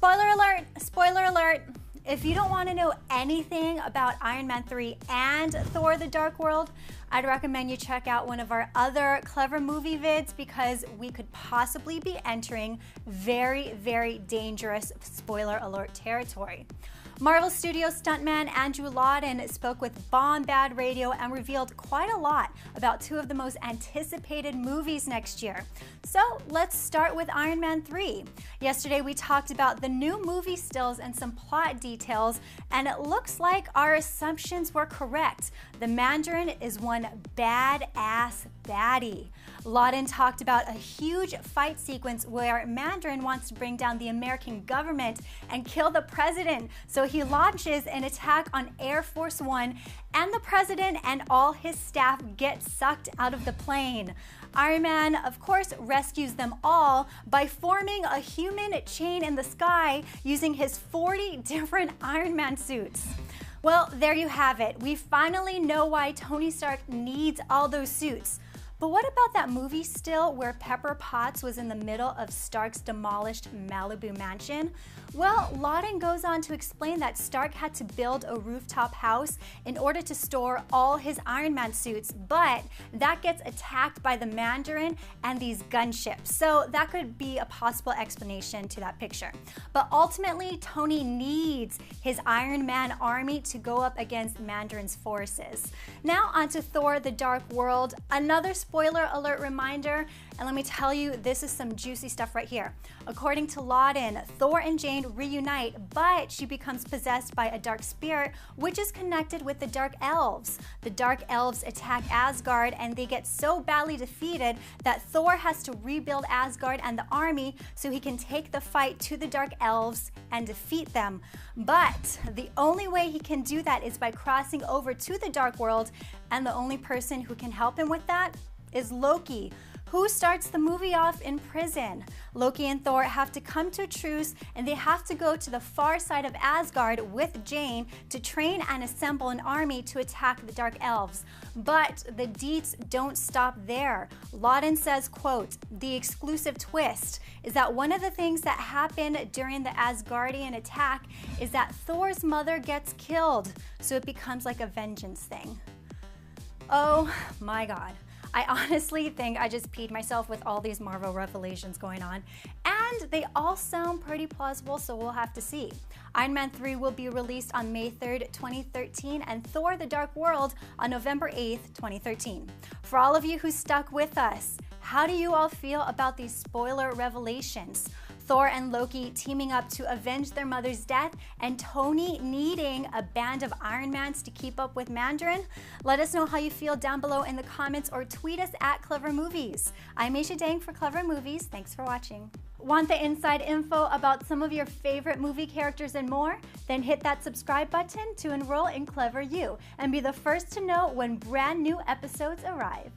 Spoiler alert, spoiler alert. If you don't want to know anything about Iron Man 3 and Thor the Dark World, I'd recommend you check out one of our other clever movie vids because we could possibly be entering very, very dangerous spoiler alert territory. Marvel Studios stuntman Andrew Lawton spoke with Bombad Radio and revealed quite a lot about two of the most anticipated movies next year. So let's start with Iron Man 3. Yesterday we talked about the new movie stills and some plot details, and it looks like our assumptions were correct. The Mandarin is one badass baddie. Lawton talked about a huge fight sequence where Mandarin wants to bring down the American government and kill the president, so he launches an attack on Air Force One, and the president and all his staff get sucked out of the plane. Iron Man, of course, rescues them all by forming a human chain in the sky using his 40 different Iron Man suits. Well, there you have it. We finally know why Tony Stark needs all those suits. But what about that movie still where Pepper Potts was in the middle of Stark's demolished Malibu mansion? Well, Lawton goes on to explain that Stark had to build a rooftop house in order to store all his Iron Man suits, but that gets attacked by the Mandarin and these gunships. So that could be a possible explanation to that picture. But ultimately, Tony needs his Iron Man army to go up against Mandarin's forces. Now onto Thor the Dark World, another spoiler alert reminder, and let me tell you, this is some juicy stuff right here. According to Lawton, Thor and Jane reunite, but she becomes possessed by a dark spirit, which is connected with the Dark Elves. The Dark Elves attack Asgard, and they get so badly defeated that Thor has to rebuild Asgard and the army so he can take the fight to the Dark Elves and defeat them. But the only way he can do that is by crossing over to the Dark World, and the only person who can help him with that is Loki, who starts the movie off in prison. Loki and Thor have to come to a truce, and they have to go to the far side of Asgard with Jane to train and assemble an army to attack the Dark Elves. But the deets don't stop there. Lawton says, quote, "The exclusive twist is that one of the things that happened during the Asgardian attack is that Thor's mother gets killed, so it becomes like a vengeance thing." Oh my God. I honestly think I just peed myself with all these Marvel revelations going on, and they all sound pretty plausible, so we'll have to see. Iron Man 3 will be released on May 3rd, 2013, and Thor the Dark World on November 8th, 2013. For all of you who stuck with us, how do you all feel about these spoiler revelations? Thor and Loki teaming up to avenge their mother's death, and Tony needing a band of Iron Mans to keep up with Mandarin? Let us know how you feel down below in the comments or tweet us at Clever Movies. I'm Aisha Dang for Clever Movies. Thanks for watching. Want the inside info about some of your favorite movie characters and more? Then hit that subscribe button to enroll in Clever You and be the first to know when brand new episodes arrive.